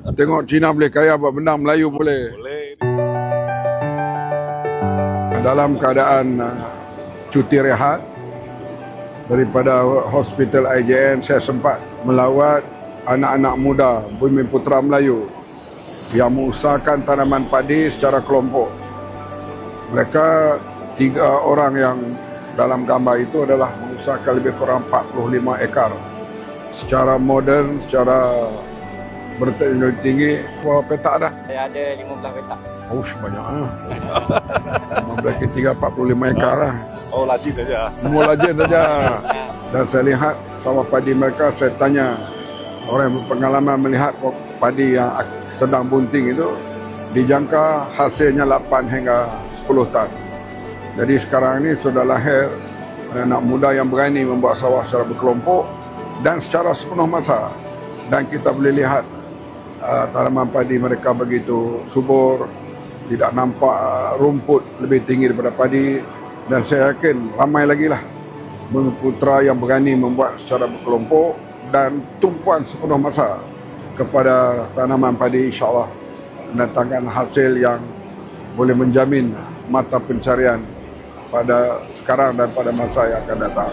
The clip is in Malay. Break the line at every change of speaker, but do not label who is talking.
Tengok Cina boleh kaya buat benda, Melayu boleh. Dalam keadaan cuti rehat daripada Hospital IJN, saya sempat melawat anak-anak muda Bumi Putera Melayu yang mengusahakan tanaman padi secara kelompok. Mereka 3 orang yang dalam gambar itu adalah mengusahakan lebih kurang 45 ekar secara moden, secara berteknologi tinggi. Berapa petak dah?
Saya ada 15 petak.
Oh, banyak lah. 15 ke 3, 45 ekar lah.
Oh, lajin saja.
Semua lajin saja. Dan saya lihat sawah padi mereka, saya tanya orang yang berpengalaman melihat padi yang sedang bunting itu, dijangka hasilnya 8 hingga 10 tan. Jadi sekarang ini sudah lahir anak muda yang berani membuat sawah secara berkelompok dan secara sepenuh masa. Dan kita boleh lihat tanaman padi mereka begitu subur, tidak nampak rumput lebih tinggi daripada padi. Dan saya yakin ramai lagi lah Bumi Putera yang berani membuat secara berkelompok dan tumpuan sepenuh masa kepada tanaman padi, insyaAllah mendatangkan hasil yang boleh menjamin mata pencarian pada sekarang dan pada masa yang akan datang.